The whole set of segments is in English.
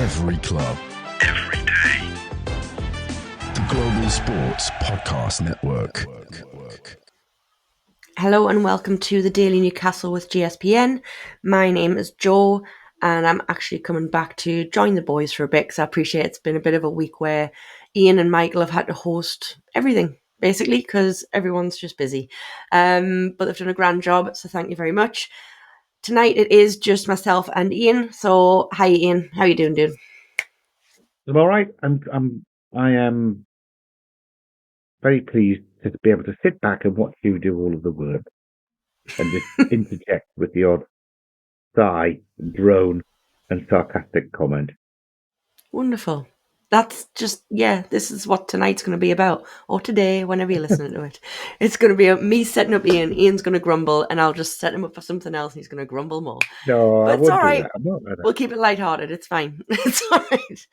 Every club. Every day. The Global Sports Podcast Network. Hello and welcome to the Daily Newcastle with GSPN. My name is Jo and I'm actually coming back to join the boys for a bit because I appreciate it's been a bit of a week where Iain and Michael have had to host everything, basically, because everyone's just busy. But they've done a grand job, so thank you very much. Tonight it is just myself and Iain. So, hi Iain, how you doing, dude? I'm all right. I am very pleased to be able to sit back and watch you do all of the work and just interject with the odd sigh, drone, and sarcastic comment. Wonderful. That's just, this is what tonight's going to be about. Or today, whenever you're listening to it. It's going to be me setting up Iain. Iain's going to grumble, and I'll just set him up for something else, and he's going to grumble more. No, but I it's all won't right. do that. I'm not like that. We'll keep it lighthearted. It's fine. It's all right.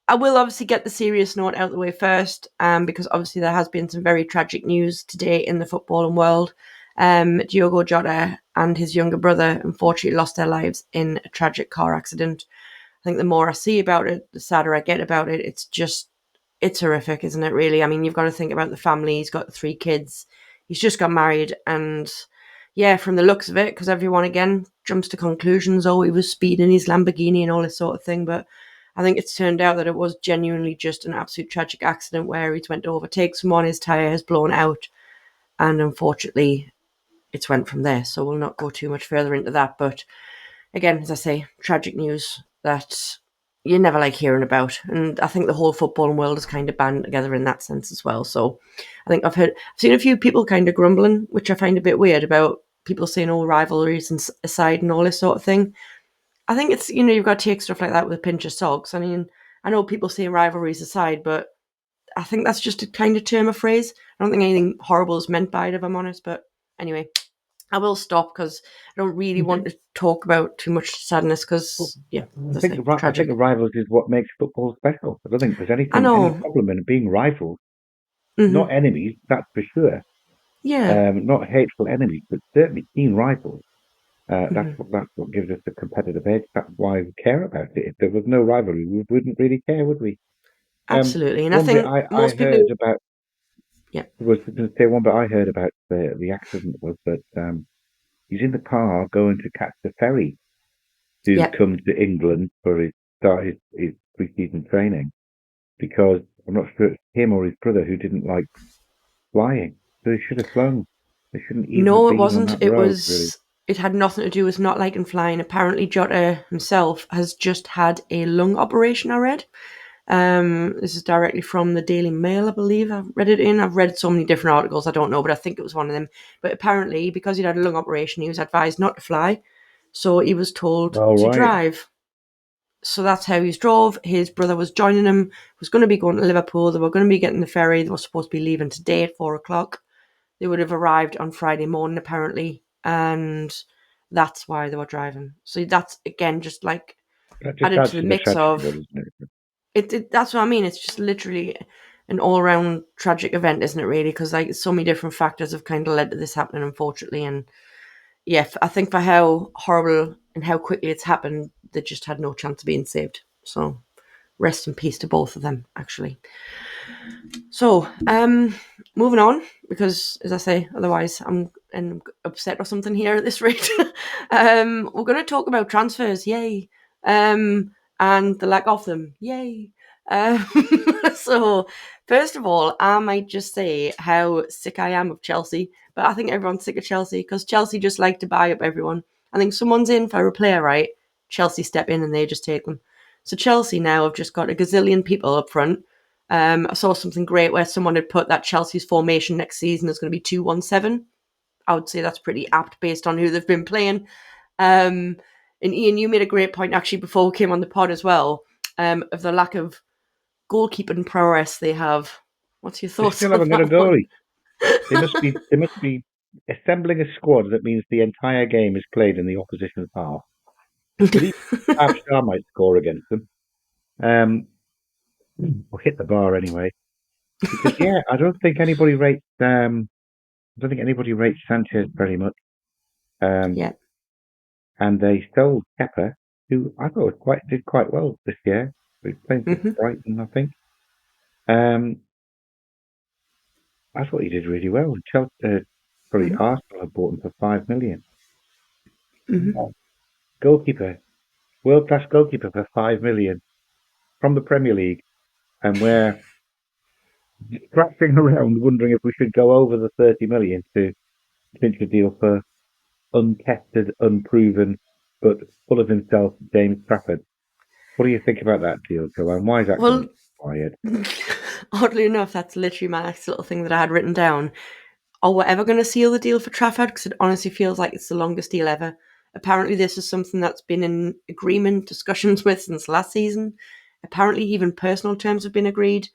I will obviously get the serious note out of the way first, because obviously there has been some very tragic news today in the footballing world. Diogo Jota and his younger brother unfortunately lost their lives in a tragic car accident. I think the more I see about it, the sadder I get about it. It's horrific, isn't it, really? I mean, you've got to think about the family. He's got 3 kids. He's just got married. And, from the looks of it, because everyone, again, jumps to conclusions, he was speeding his Lamborghini and all this sort of thing. But I think it's turned out that it was genuinely just an absolute tragic accident where he's went to overtake someone, his tyre has blown out. And unfortunately, it's went from there. So we'll not go too much further into that. But again, as I say, tragic news that you never like hearing about. And I think the whole footballing world is kind of banded together in that sense as well. So I think I've seen a few people kind of grumbling, which I find a bit weird, about people saying all rivalries and aside and all this sort of thing. I think it's, you've got to take stuff like that with a pinch of salt. I mean, I know people say rivalries aside, but I think that's just a kind of term of phrase. I don't think anything horrible is meant by it, if I'm honest. But anyway, I will stop because I don't really want to talk about too much sadness because, I think the rivals is what makes football special. I don't think there's any problem in being rivals. Mm-hmm. Not enemies, that's for sure. Yeah. Not hateful enemies, but certainly keen rivals. That's what gives us the competitive edge. That's why we care about it. If there was no rivalry, we wouldn't really care, would we? Absolutely. And I think most people... was to say one bit I heard about the accident was that he's in the car going to catch the ferry to come to England for his pre-season training, because I'm not sure it's him or his brother who didn't like flying, so he should have flown. They shouldn't even. No, it wasn't. It was. Really. It had nothing to do with not liking flying. Apparently, Jota himself has just had a lung operation. I read. This is directly from the Daily Mail, I believe. I've read so many different articles, I don't know, but I think it was one of them. But apparently, because he'd had a lung operation, he was advised not to fly. So he was told to drive. So that's how he drove. His brother was joining him, was going to be going to Liverpool. They were going to be getting the ferry. They were supposed to be leaving today at 4:00. They would have arrived on Friday morning, apparently. And that's why they were driving. So that's, again, just like added to the mix of... That's what I mean. It's just literally an all-around tragic event, isn't it, really? Because so many different factors have kind of led to this happening, unfortunately. And I think for how horrible and how quickly it's happened, they just had no chance of being saved. So rest in peace to both of them, actually. So moving on, because as I say, otherwise I'm upset or something here at this rate. We're going to talk about transfers, yay, and the lack of them, yay. So first of all, I might just say how sick I am of Chelsea, but I think everyone's sick of Chelsea because Chelsea just like to buy up everyone. I think someone's in for a player, right? Chelsea step in and they just take them. So Chelsea now have just got a gazillion people up front. I saw something great where someone had put that Chelsea's formation next season is going to be 2-1-7. I would say that's pretty apt based on who they've been playing. And Iain, you made a great point actually before we came on the pod as well, of the lack of goalkeeping prowess they have. What's your thoughts? They still haven't got a goalie. They must be assembling a squad that means the entire game is played in the opposition's half. But even half-star might score against them. Or hit the bar anyway. Because I don't think anybody rates Sanchez very much. And they sold Kepa who I thought did quite well this year. He's playing for Brighton, I think. I thought he did really well. Arsenal have bought him for £5 million. Goalkeeper, world-class goalkeeper for £5 million from the Premier League, and we're scratching around wondering if we should go over the 30 million to clinch a deal for untested, unproven, but full of himself, James Trafford. What do you think about that deal, Joanne? Why is that going quiet? Oddly enough, that's literally my next little thing that I had written down. Are we ever going to seal the deal for Trafford? Because it honestly feels like it's the longest deal ever. Apparently, this is something that's been in agreement, discussions with since last season. Apparently, even personal terms have been agreed.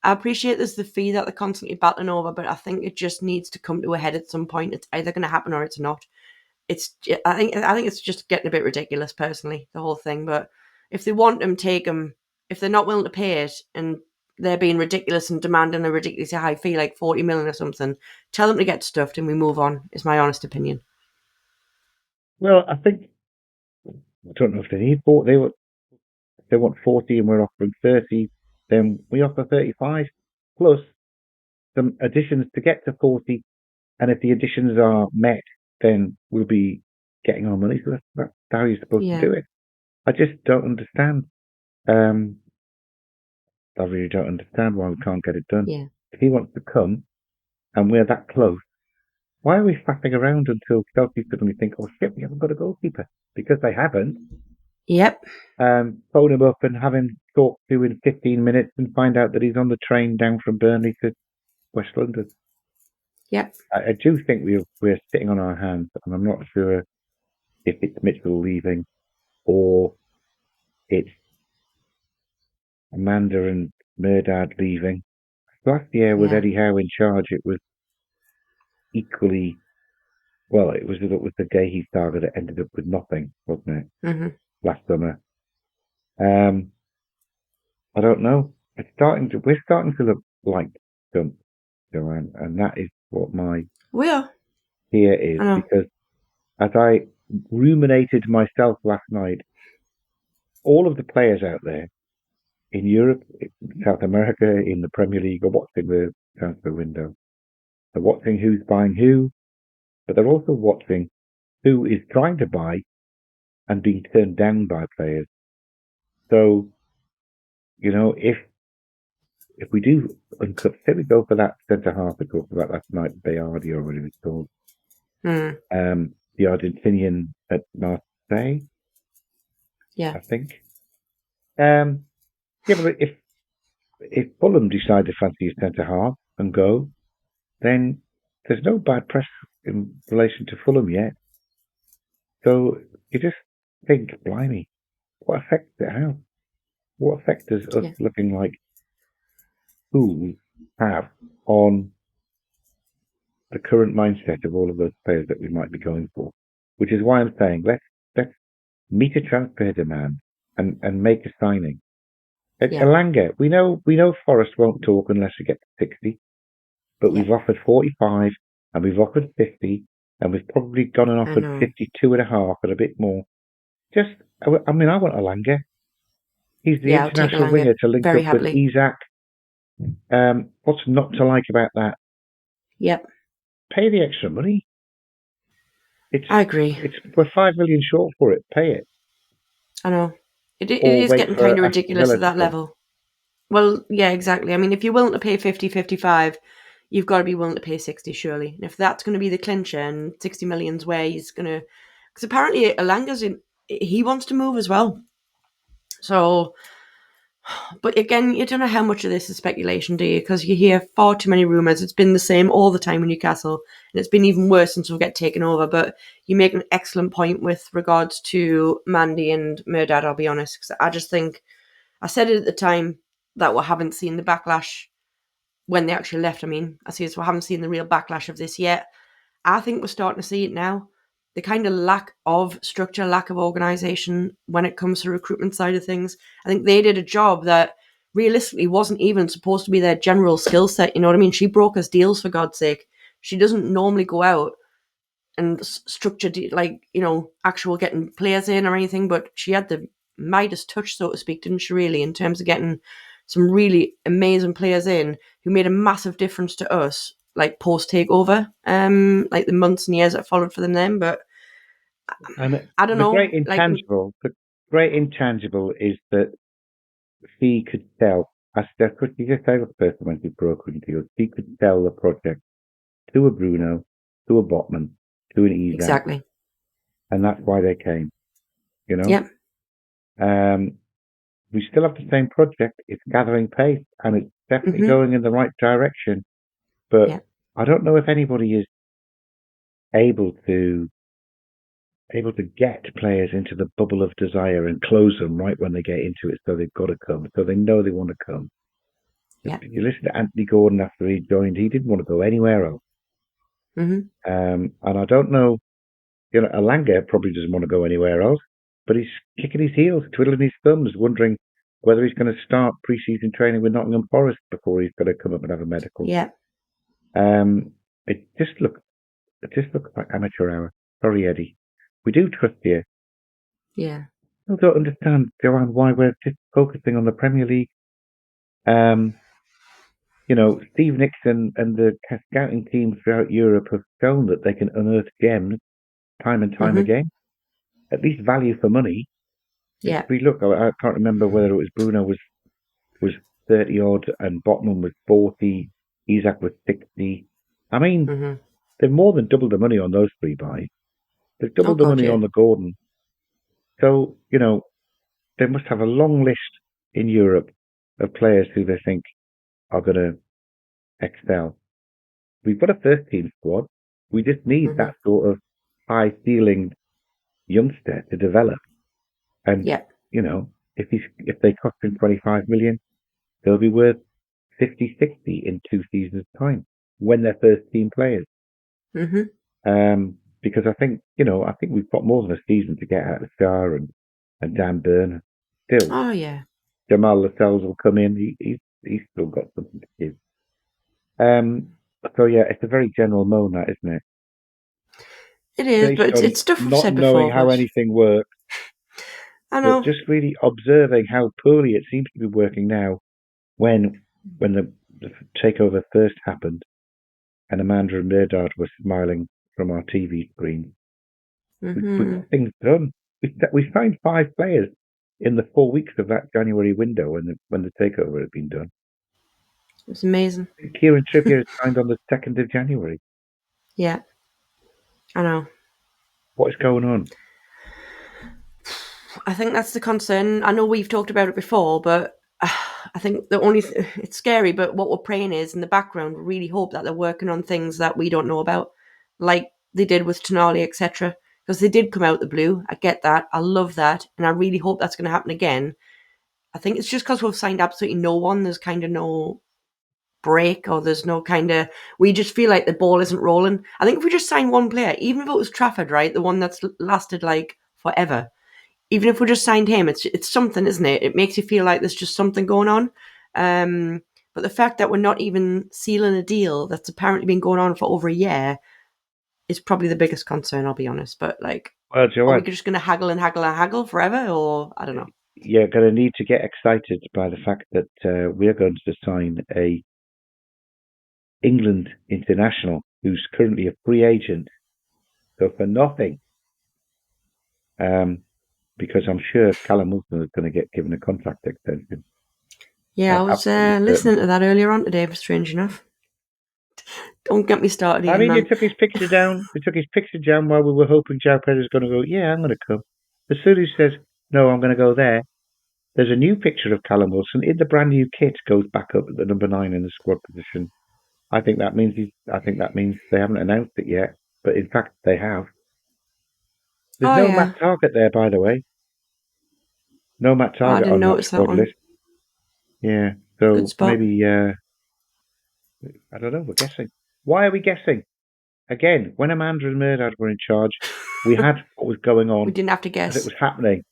I appreciate there's the fee that they're constantly battling over, but I think it just needs to come to a head at some point. It's either going to happen or it's not. I think it's just getting a bit ridiculous, personally, the whole thing. But if they want him, take him. If they're not willing to pay it and they're being ridiculous and demanding a ridiculously high fee, like 40 million or something, tell them to get stuffed and we move on, is my honest opinion. Well, I don't know if they need 40. They want 40 and we're offering 30, then we offer 35 plus some additions to get to 40. And if the additions are met, then we'll be getting our money. So that's how you're supposed to do it. I just don't understand. I really don't understand why we can't get it done. Yeah. If he wants to come and we're that close, why are we faffing around until Chelsea suddenly think, oh shit, we haven't got a goalkeeper? Because they haven't. Yep. Phone him up and have him talk to in 15 minutes and find out that he's on the train down from Burnley to West London. Yep. I do think we're sitting on our hands, and I'm not sure if it's Mitchell leaving or it's Amanda and Mehrdad leaving. Last year with Eddie Howe in charge, it was equally, well, it was the Gahey saga that ended up with nothing, wasn't it? Last summer. I don't know. We're starting to look like dump, Joanne, and that is what my fear is, because as I ruminated myself last night, all of the players out there in Europe, South America, in the Premier League, are watching the transfer window. They're watching who's buying who, but they're also watching who is trying to buy and being turned down by players. So, if we do uncut, say we go for that centre half we talked about last night, Bayardi or whatever it's called, the Argentinian at Marseille, I think. But if Fulham decide to fancy a centre half and go, then there's no bad press in relation to Fulham yet. So you just think, blimey, what effect does it have? What effect does us looking like fools have on the current mindset of all of those players that we might be going for? Which is why I'm saying let's meet a transfer demand and make a signing. Elanga, we know Forest won't talk unless we get to 60, but we've offered 45 and we've offered 50 and we've probably gone and offered 52.5 and a bit more. I want Elanga. He's the international winger to link up with Isak. What's not to like about that? Yep. Pay the extra money. I agree. We're 5 million short for it. Pay it. I know. It is getting kind of ridiculous at that level. Well, yeah, exactly. I mean, if you're willing to pay 50, 55, you've got to be willing to pay 60, surely. And if that's going to be the clincher and 60 million's where he's going to... Because apparently Elanga's he wants to move as well. So... But again, you don't know how much of this is speculation, do you? Because you hear far too many rumours. It's been the same all the time in Newcastle. And it's been even worse since we get taken over. But you make an excellent point with regards to Mandy and Mehrdad, I'll be honest. Because I just think... I said it at the time that we haven't seen the backlash when they actually left. I haven't seen the real backlash of this yet. I think we're starting to see it now. The kind of lack of structure, lack of organisation when it comes to the recruitment side of things. I think they did a job that realistically wasn't even supposed to be their general skill set. You know what I mean? She broke us deals, for God's sake. She doesn't normally go out and structured, like, actual getting players in or anything, but she had the Midas touch, so to speak, didn't she, really, in terms of getting some really amazing players in who made a massive difference to us, like post takeover, like the months and years that followed for them then. But And I don't the know, great intangible, is that she could sell. As she's a salesperson when she broke into deals. She could sell the project to a Bruno, to a Botman, to an Isac, exactly, and that's why they came. yeah, We still have the same project. It's gathering pace, and it's definitely going in the right direction. But yeah, I don't know if anybody is able to get players into the bubble of desire and close them right when they get into it, so they've got to come, so they know they want to come. yeah. You listen to Anthony Gordon after he joined; he didn't want to go anywhere else. And I don't know, Alanga probably doesn't want to go anywhere else, but he's kicking his heels, twiddling his thumbs, wondering whether he's going to start pre-season training with Nottingham Forest before he's going to come up and have a medical. Yeah. It just looks like amateur hour. Sorry, Eddie. We do trust you. Yeah. I don't understand, Joanne, why we're just focusing on the Premier League. Steve Nixon and the scouting teams throughout Europe have shown that they can unearth gems time and time again. At least value for money. Yeah. If we look, I can't remember whether it was Bruno was 30 odd and Botman was 40, Isac was 60. I mean, they've more than doubled the money on those three buys. They've doubled the money on the Gordon. So, they must have a long list in Europe of players who they think are going to excel. We've got a first team squad. We just need that sort of high ceiling youngster to develop. And if they cost him 25 million, they'll be worth 50, 60 in 2 seasons' time when they're first team players. Because I think we've got more than a season to get out of Scar and Dan Burn. Still, oh yeah, Jamal Lascelles will come in. He's still got something to give. So yeah, it's a very general moan, that, isn't it? It is, but it's stuff we've said before. Not knowing how anything works. I know. But just really observing how poorly it seems to be working now. When the takeover first happened, and Amanda and Mehrdad were smiling from our TV screen, we got things done. We signed 5 players in the 4 weeks of that January window when the takeover had been done. It's amazing. Kieran Trippier signed on the 2nd of January. Yeah, I know. What is going on? I think that's the concern. I know we've talked about it before, but I think it's scary, but what we're praying is in the background, we really hope that they're working on things that we don't know about, like they did with Tonali, etc. Because they did come out the blue. I get that. I love that. And I really hope that's going to happen again. I think it's just because we've signed absolutely no one. There's kind of no break, or there's no we just feel like the ball isn't rolling. I think if we just sign one player, even if it was Trafford, right, the one that's lasted like forever, even if we just signed him, it's something, isn't it? It makes you feel like there's just something going on. But the fact that we're not even sealing a deal that's apparently been going on for over a year is probably the biggest concern, I'll be honest. But well, Joanne, are we just going to haggle and haggle and haggle forever, or I don't know? You're going to need to get excited by the fact that we're going to sign a England international who's currently a free agent, so for nothing. Because I'm sure Callum Wilson is going to get given a contract extension. Yeah, I was listening to that earlier on today, strange enough. Don't get me started, Iain, they took his picture down. They took his picture down while we were hoping João Pedro was going to go, yeah, I'm going to come. As soon as he says, no, I'm going to go there, there's a new picture of Callum Wilson in the brand new kit, goes back up at the number 9 in the squad position. I think that means they haven't announced it yet, but in fact they have. There's Matt Targett there, by the way. No Matt Targett on that squad list. Yeah, so maybe, I don't know, we're guessing. Why are we guessing? Again, when Amanda and Mehrdad were in charge, we had what was going on. We didn't have to guess. It was happening.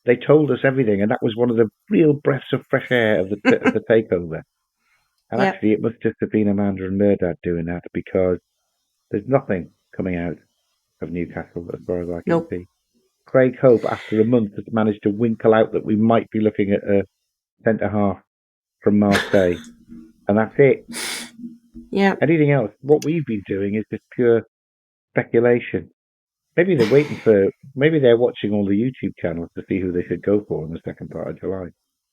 They told us everything, and that was one of the real breaths of fresh air of the takeover. And actually, it must just have been Amanda and Mehrdad doing that, because there's nothing coming out of Newcastle, as far as I can Nope. see. Craig Hope, after a month, has managed to winkle out that we might be looking at a centre-half from Marseille. And that's it. Yeah. Anything else? What we've been doing is just pure speculation. Maybe they're watching all the YouTube channels to see who they should go for in the second part of July.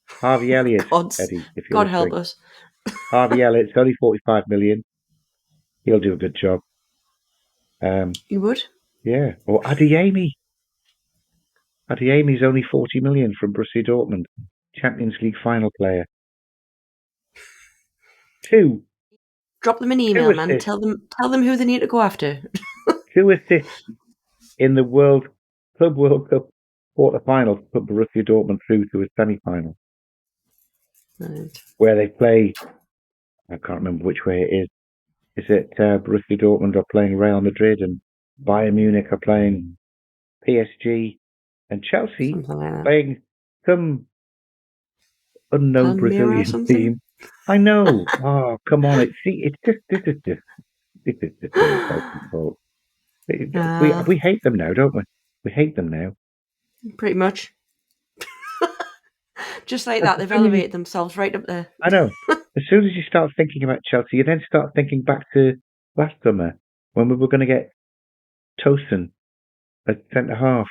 Harvey Elliott, Eddie, if you're God help listening. us. Harvey Elliott's only 45 million. He'll do a good job. You would? Yeah. Or Adeyemi. Adeyemi's only 40 million from Borussia Dortmund. Champions League final player. 2. Drop them an email, man. Tell them who they need to go after. 2 assists in the Club World Cup quarter-final to put Borussia Dortmund through to a semi-final. Right. Where they play, I can't remember which way it is. Is it Borussia Dortmund are playing Real Madrid and Bayern Munich are playing PSG and Chelsea like playing some unknown Brazilian team. I know. Oh, come on! This is just all fault. We hate them now, don't we? We hate them now. Pretty much. Just like that, they've elevated themselves right up there. I know. As soon as you start thinking about Chelsea, you then start thinking back to last summer when we were going to get Tosin at centre-half,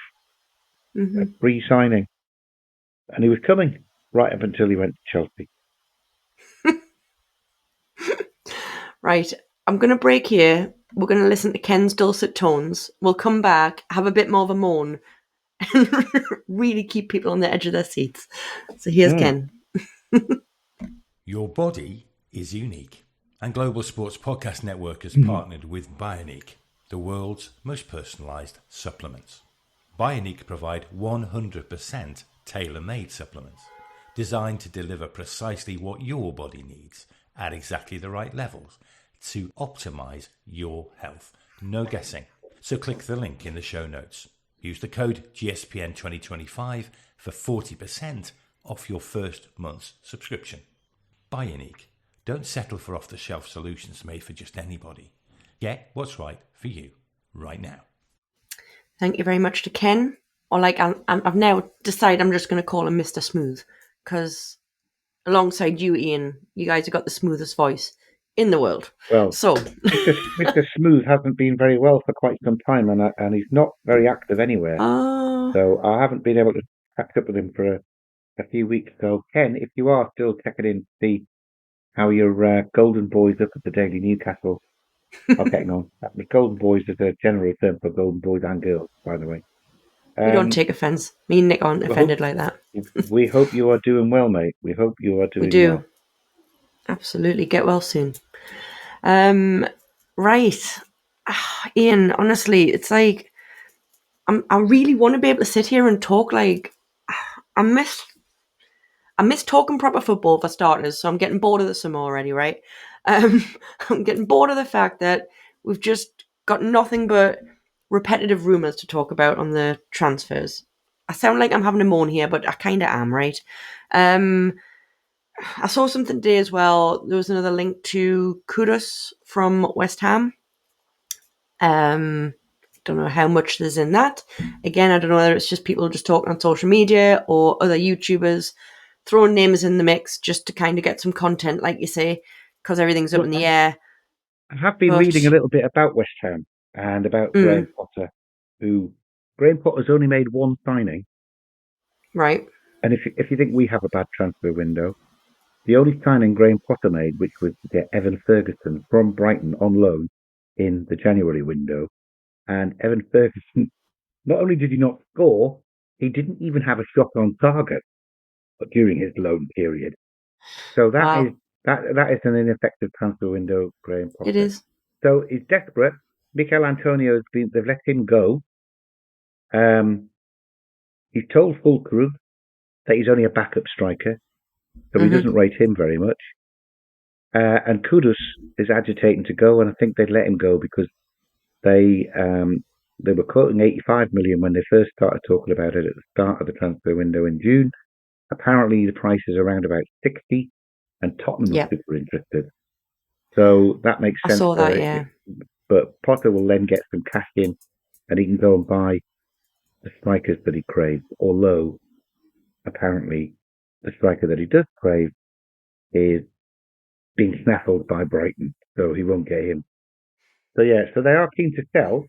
a free signing. And he was coming right up until he went to Chelsea. Right. I'm going to break here. We're going to listen to Ken's dulcet tones. We'll come back, have a bit more of a moan, and really keep people on the edge of their seats. So here's Ken. Your body is unique. And Global Sports Podcast Network has partnered with Bioniq, the world's most personalised supplements. Bioniq provide 100% tailor-made supplements designed to deliver precisely what your body needs at exactly the right levels to optimise your health. No guessing. So click the link in the show notes. Use the code GSPN2025 for 40% off your first month's subscription. Bioniq. Don't settle for off-the-shelf solutions made for just anybody. Get what's right for you right now. Thank you very much to Ken. Or I've now decided I'm just going to call him Mr. Smooth, because alongside you, Iain, you guys have got the smoothest voice in the world. Well, so Mr. Smooth hasn't been very well for quite some time, and he's not very active anywhere. So I haven't been able to catch up with him for a few weeks. So Ken, if you are still checking in to see how your golden boys up at the Daily Newcastle are getting on. Golden boys is a general term for golden boys and girls, by the way. We don't take offence. Me and Nick aren't offended like that. We hope you are doing well, mate. We hope you are doing well. We do. Well. Absolutely. Get well soon. Right. Iain, honestly, it's like I really want to be able to sit here and talk. Like I miss talking proper football for starters, so I'm getting bored of this some already, right? I'm getting bored of the fact that we've just got nothing but repetitive rumours to talk about on the transfers. I sound like I'm having a moan here, but I kind of am, right? I saw something today as well. There was another link to Ghodoussi from West Ham. Don't know how much there's in that. Again, I don't know whether it's just people just talking on social media or other YouTubers throwing names in the mix just to kind of get some content, like you say, because everything's up in the air. I have been reading a little bit about West Ham and about Graham Potter, Graham Potter's only made one signing. Right. And if you think we have a bad transfer window, the only signing Graham Potter made, which was to get Evan Ferguson from Brighton on loan in the January window. And Evan Ferguson, not only did he not score, he didn't even have a shot on target during his loan period. So that is an ineffective transfer window, Graham Potter. It is. So he's desperate. Mikel Antonio's they've let him go. He's told Fulkrug that he's only a backup striker, so he doesn't rate him very much. And Ghodoussi is agitating to go, and I think they'd let him go because they were quoting 85 million when they first started talking about it at the start of the transfer window in June. Apparently, the price is around about 60, and Tottenham are super interested. So that makes sense. I saw that, yeah. But Potter will then get some cash in and he can go and buy the strikers that he craves, although apparently the striker that he does crave is being snaffled by Brighton, so he won't get him. So so they are keen to sell.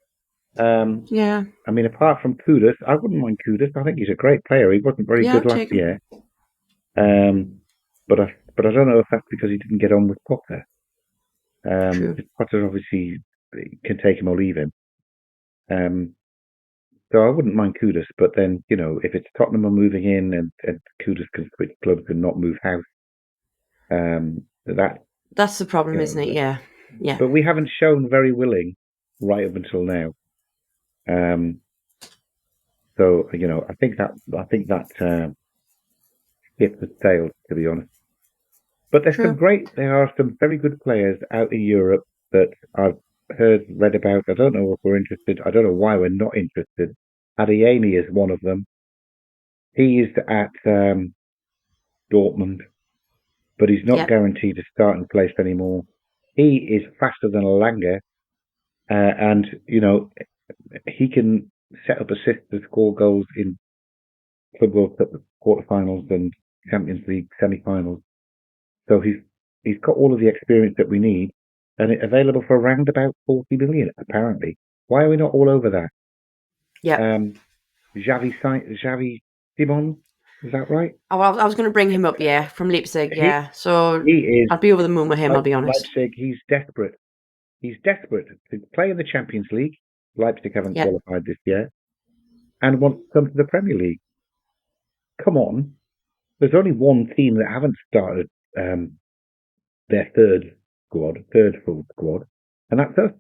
Yeah. I mean, apart from Kudus, I wouldn't mind Kudus. I think he's a great player. He wasn't very good last year. But I don't know if that's because he didn't get on with Potter. Potter obviously can take him or leave him. So I wouldn't mind Kudus, but then, if it's Tottenham are moving in and Kudus can switch clubs and not move house, that's the problem, isn't it? Yeah. Yeah. But we haven't shown very willing right up until now. So, I think that ship has sailed, to be honest. But there are some very good players out in Europe that I've read about. I don't know if we're interested. I don't know why we're not interested. Iain is one of them. He's at Dortmund, but he's not guaranteed a starting place anymore. He is faster than Alanga, and he can set up assists to score goals in Club World Cup quarterfinals and Champions League semi-finals. So he's got all of the experience that we need, and it's available for around about 40 million, apparently. Why are we not all over that? Yeah. Xavi Simon, is that right? Oh, well, I was going to bring him up, from Leipzig, So I'd be over the moon with him, I'll be honest. Leipzig, he's desperate. He's desperate to play in the Champions League. Leipzig haven't qualified this year, and wants to come to the Premier League. Come on. There's only one team that haven't started their third full squad, and that's us.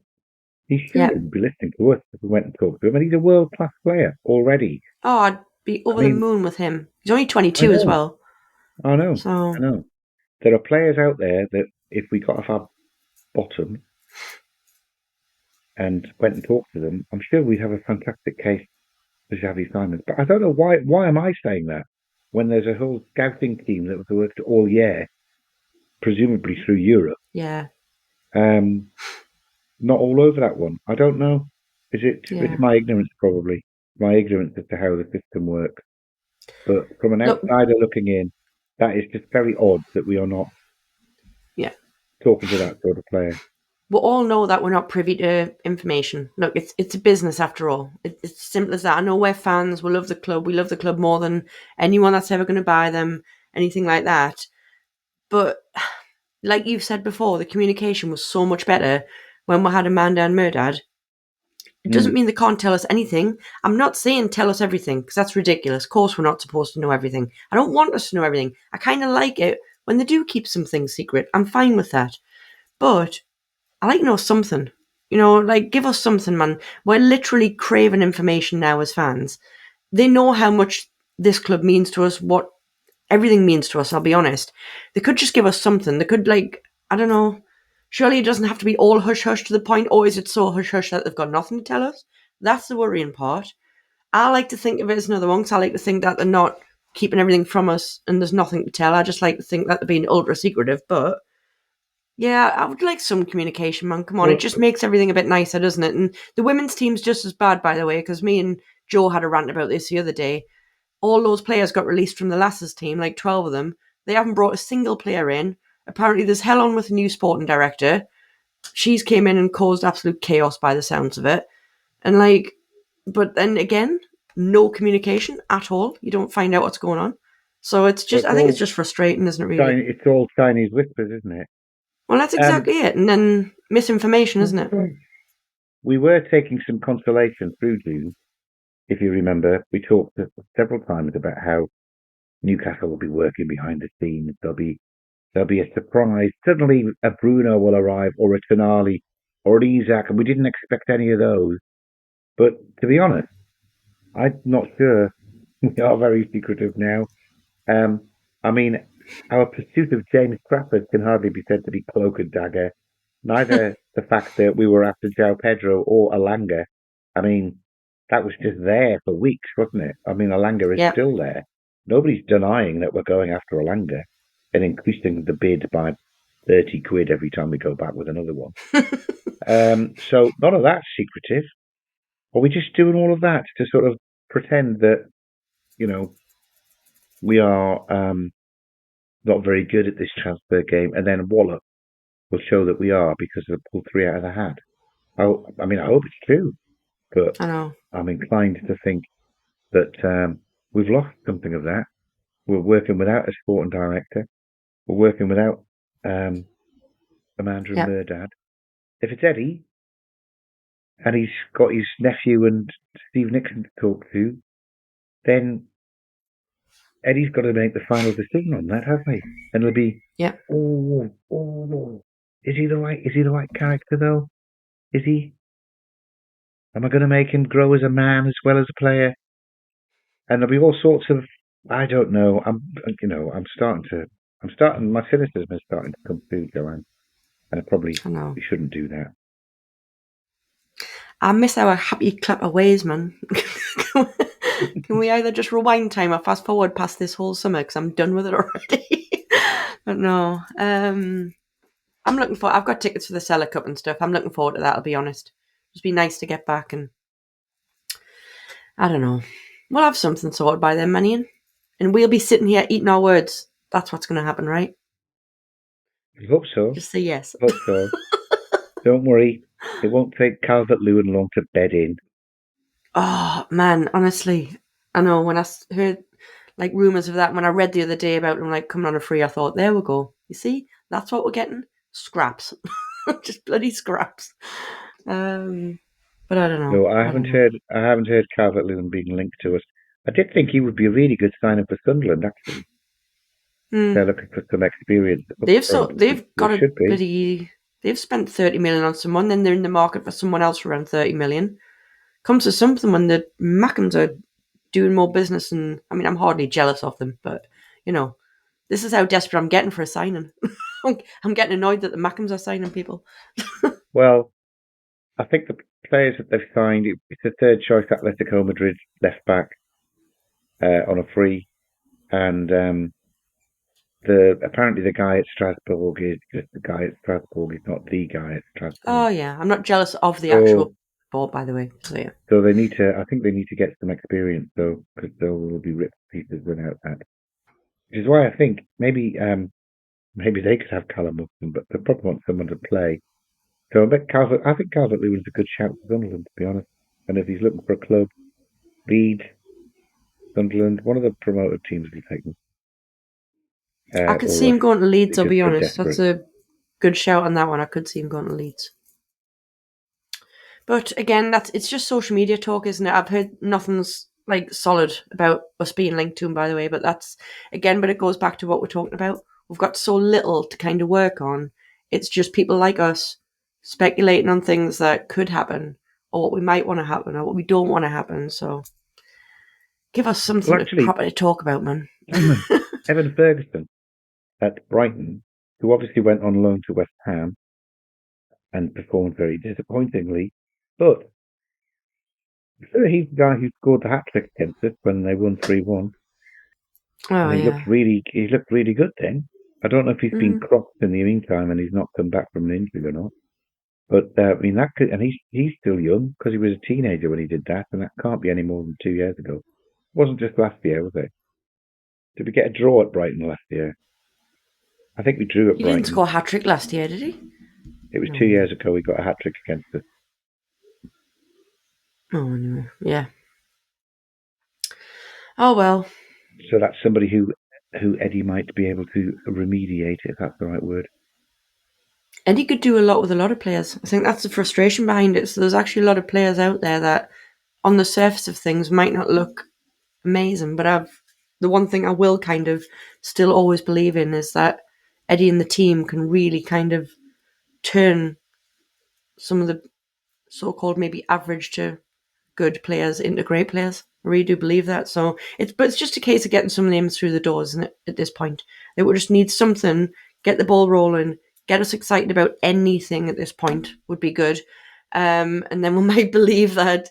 He shouldn't be listening to us if we went and talked to him, and he's a world-class player already. Oh, I'd be over the moon with him. He's only 22 as well. I know. I know. There are players out there that if we got off our bottom and went and talked to them, I'm sure we'd have a fantastic case for Xavi Simons. But I don't know why am I saying that when there's a whole scouting team that was worked all year, presumably through Europe. Yeah. Not all over that one. I don't know. It's my ignorance, probably. My ignorance as to how the system works. But from an outsider looking in, that is just very odd that we are not talking to that sort of player. We all know that we're not privy to information. Look, it's a business after all. It's simple as that. I know we're fans. We love the club. We love the club more than anyone that's ever going to buy them, anything like that. But like you've said before, the communication was so much better when we had Amanda and Mehrdad. It doesn't mean they can't tell us anything. I'm not saying tell us everything, because that's ridiculous. Of course we're not supposed to know everything. I don't want us to know everything. I kind of like it when they do keep some things secret. I'm fine with that. But I like to know something. Give us something, man. We're literally craving information now as fans. They know how much this club means to us, what everything means to us, I'll be honest. They could just give us something. They could, I don't know. Surely it doesn't have to be all hush-hush to the point, or is it so hush-hush that they've got nothing to tell us? That's the worrying part. I like to think of it as another one, because I like to think that they're not keeping everything from us and there's nothing to tell. I just like to think that they're being ultra-secretive, but yeah, I would like some communication, man. Come on, it just makes everything a bit nicer, doesn't it? And the women's team's just as bad, by the way, because me and Joe had a rant about this the other day. All those players got released from the lasses team, 12 of them. They haven't brought a single player in. Apparently there's hell on with the new sporting director. She's came in and caused absolute chaos by the sounds of it. And but then again, no communication at all. You don't find out what's going on. So I think it's just frustrating, isn't it, really? It's all Chinese whispers, isn't it? Well, that's exactly it. And then misinformation, isn't it? We were taking some consolation through June. If you remember, we talked several times about how Newcastle will be working behind the scenes. There'll be a surprise. Suddenly a Bruno will arrive, or a Tonali, or an Isak, and we didn't expect any of those. But to be honest, I'm not sure. We are very secretive now. I mean, our pursuit of James Trafford can hardly be said to be cloak and dagger. Neither the fact that we were after João Pedro or Alanga. I mean, that was just there for weeks, wasn't it? I mean, Alanga is still there. Nobody's denying that we're going after Alanga and increasing the bid by 30 quid every time we go back with another one. So none of that's secretive. Are we just doing all of that to sort of pretend that, we are not very good at this transfer game, and then Wallop will show that we are because they'll pull 3 out of the hat? I hope it's true, but I know. I'm inclined to think that we've lost something of that. We're working without a sporting director. We're working without Amanda and Mehrdad. If it's Eddie, and he's got his nephew and Steve Nixon to talk to, then Eddie's got to make the final decision on that, hasn't he? And it'll be, is he the right character though? Is he? Am I going to make him grow as a man as well as a player? And there'll be all sorts of, I don't know. My cynicism is starting to come through, Joanne. And we shouldn't do that. I miss our happy clapper ways, man. Can we either just rewind time or fast forward past this whole summer, because I'm done with it already? But no. I'm looking for, I've got tickets for the Cellar Cup and stuff. I'm looking forward to that, I'll be honest. It'd be nice to get back, and I don't know. We'll have something sorted by then, Manian. And we'll be sitting here eating our words. That's what's going to happen, right? I hope so. Just say yes. I hope so. Don't worry. It won't take Calvert-Lewin long to bed in. Oh, man, honestly. I know, when I heard rumours of that, when I read the other day about them coming on a free, I thought, there we go. You see? That's what we're getting. Scraps. Just bloody scraps. But I don't know. No, I haven't heard Calvert-Lewin being linked to us. I did think he would be a really good sign-up for Sunderland, actually. They're looking for some experience. They've spent 30 million on someone, then they're in the market for someone else for around 30 million. Comes to something when the Mackhams are doing more business, and I'm hardly jealous of them, but this is how desperate I'm getting for a signing. I'm getting annoyed that the Mackhams are signing people. Well, I think the players that they've signed, it's a third choice Atletico Madrid left back on a free, and apparently the guy at Strasbourg is just the guy at Strasbourg. He's not the guy at Strasbourg. Oh yeah, I'm not jealous of the actual ball, by the way. So yeah. So they need to. I think they need to get some experience, though, because they will be ripped to pieces without that. Which is why I think maybe they could have Callum Wilson, but they probably want someone to play. So I think Calvert-Lewin's a good shout for Sunderland, to be honest. And if he's looking for a club, Leeds, Sunderland, one of the promoted teams will take him. I could see him going to Leeds, I'll be honest. That's a good shout on that one. I could see him going to Leeds. But again, it's just social media talk, isn't it? I've heard nothing's solid about us being linked to him, by the way. But that's, again, but it goes back to what we're talking about. We've got so little to kind of work on. It's just people like us speculating on things that could happen, or what we might want to happen, or what we don't want to happen. So give us something to properly talk about, man. Evan Ferguson at Brighton, who obviously went on loan to West Ham and performed very disappointingly, but he's the guy who scored the hat-trick against us when they won 3-1. He looked really good then. I don't know if he's been cropped in the meantime and he's not come back from an injury or not. But that could, and he's still young because he was a teenager when he did that, and that can't be any more than 2 years ago. It wasn't just last year, was it? Did we get a draw at Brighton last year? I think we drew at Brighton. He didn't score a hat-trick last year, did he? It was 2 years ago we got a hat-trick against us. Oh, anyway, yeah. Oh, well. So that's somebody who Eddie might be able to remediate, if that's the right word. Eddie could do a lot with a lot of players. I think that's the frustration behind it. So there's actually a lot of players out there that, on the surface of things, might not look amazing. But the one thing I will kind of still always believe in is that Eddie and the team can really kind of turn some of the so-called maybe average to good players into great players. I really do believe that. So it's just a case of getting some names through the doors, isn't it, at this point? They would just need something, get the ball rolling, get us excited about anything at this point would be good. And then we might believe that,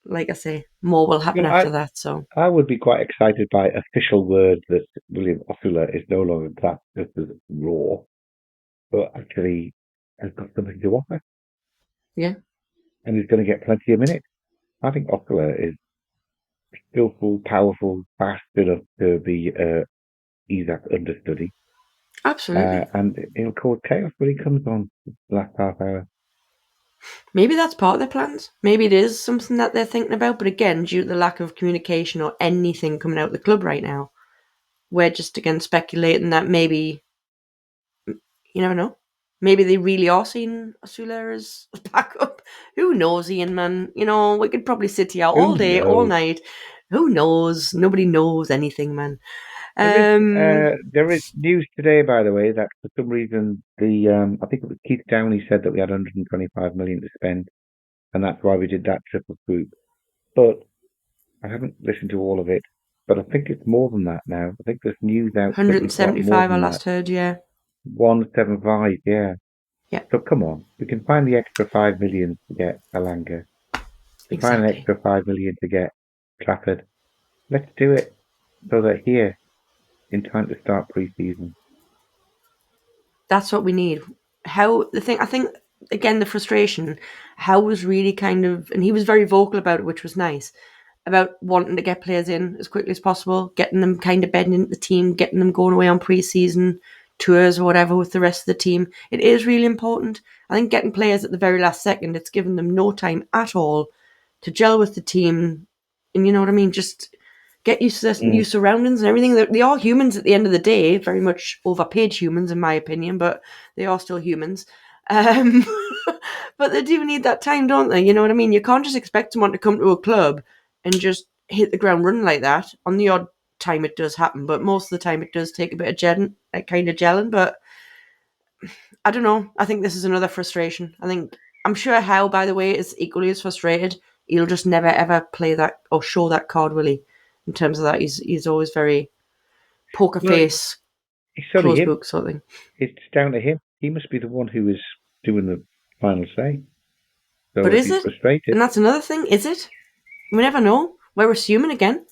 like I say, more will happen after that. So I would be quite excited by official word that William Osula is no longer classed just as raw, but actually has got something to offer. Yeah. And he's going to get plenty of minutes. I think Ockler is skillful, powerful, fast enough to be Isak's understudy. Absolutely. And he'll cause chaos when he comes on the last half hour. Maybe that's part of their plans. Maybe it is something that they're thinking about. But again, due to the lack of communication or anything coming out of the club right now, we're just again speculating that maybe, you never know. Maybe they really are seeing Osula as a backup. Who knows, Iain, man? You know, we could probably sit here all day, all night. Who knows? Nobody knows anything, man. There is news today, by the way, that for some reason I think it was Keith Downey said that we had 125 million to spend, and that's why we did that triple swoop. But I haven't listened to all of it, but I think it's more than that now. I think there's news out that we've got more 175 I than last that. heard, yeah. 175, yeah. Yeah. So come on, we can find the extra 5 million to get Alanga. We can find an extra 5 million to get Trafford. Let's do it so that here, in time to start pre-season. That's what we need. I think again the frustration, Howe was really kind of, and he was very vocal about it, which was nice, about wanting to get players in as quickly as possible, getting them kind of bedding into the team, getting them going away on pre-season tours or whatever with the rest of the team. It is really important. I think getting players at the very last second, it's given them no time at all to gel with the team, and you know what I mean, just get used to their new surroundings and everything. They are humans at the end of the day, very much overpaid humans in my opinion, but they are still humans. But they do need that time, don't they? You know what I mean? You can't just expect someone to come to a club and just hit the ground running like that. On the odd time it does happen, but most of the time it does take a bit of gelling. But I don't know. I think this is another frustration. I'm sure Howe, by the way, is equally as frustrated. He'll just never ever play that or show that card, will he? In terms of that, he's always very poker face, closed book sort of thing. It's down to him. He must be the one who is doing the final say. So but is he's it? Frustrated. And that's another thing. Is it? We never know. We're assuming again.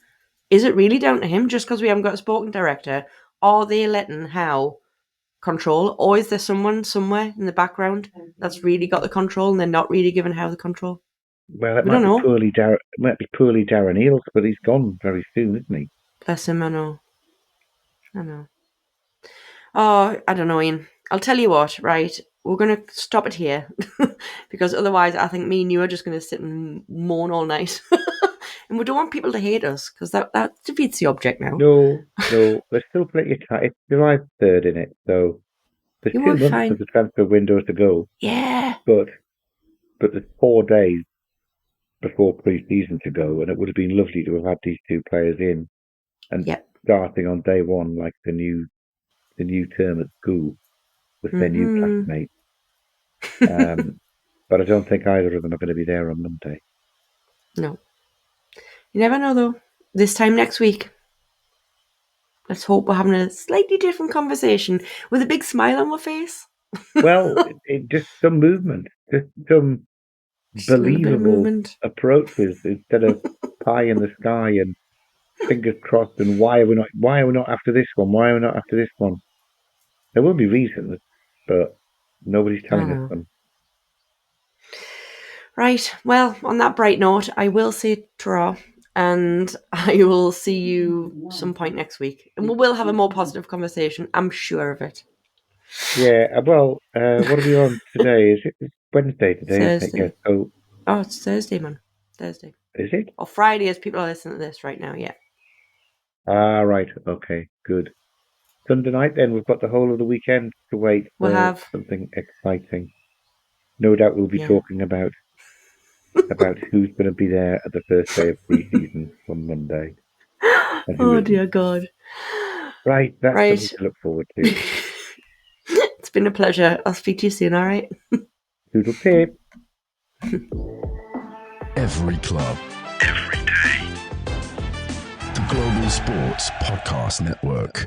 Is it really down to him just because we haven't got a sporting director? Are they letting Howe control, or is there someone somewhere in the background that's really got the control and they're not really giving Howe the control? Well, it might be poorly Darren Eales, but he's gone very soon, isn't he? Bless him, I know. Oh, I don't know, Iain. I'll tell you what, right? We're going to stop it here because otherwise I think me and you are just going to sit and moan all night. And we don't want people to hate us because that defeats the object now. No, there's still plenty of time. It's July 3rd in it, so there's 2 months of the transfer window to go. Yeah. But there's 4 days before pre-season to go, and it would have been lovely to have had these 2 players in and starting on day one like the new term at school with their new classmates. But I don't think either of them are going to be there on Monday. No. You never know, though. This time next week, let's hope we're having a slightly different conversation with a big smile on my face. Well, just some movement, just some believable approaches instead of pie in the sky and fingers crossed. And why are we not after this one? Why are we not after this one? There will be reasons, but nobody's telling us them. Right. Well, on that bright note, I will say ta-ra, and I will see you some point next week. And we will have a more positive conversation. I'm sure of it. Yeah. Well, what are we on today? It's Wednesday today, Thursday. isn't it? Yeah, so... Oh, it's Thursday, man. Thursday. Is it? Or Friday, as people are listening to this right now, yeah. Ah, right. Okay, good. Sunday night, then, we've got the whole of the weekend to wait for something exciting. No doubt we'll be talking about who's going to be there at the first day of pre-season on Monday. Oh, dear God. Right, that's something to look forward to. It's been a pleasure. I'll speak to you soon, all right? Toodle pip. Every club. Every day. The Global Sports Podcast Network.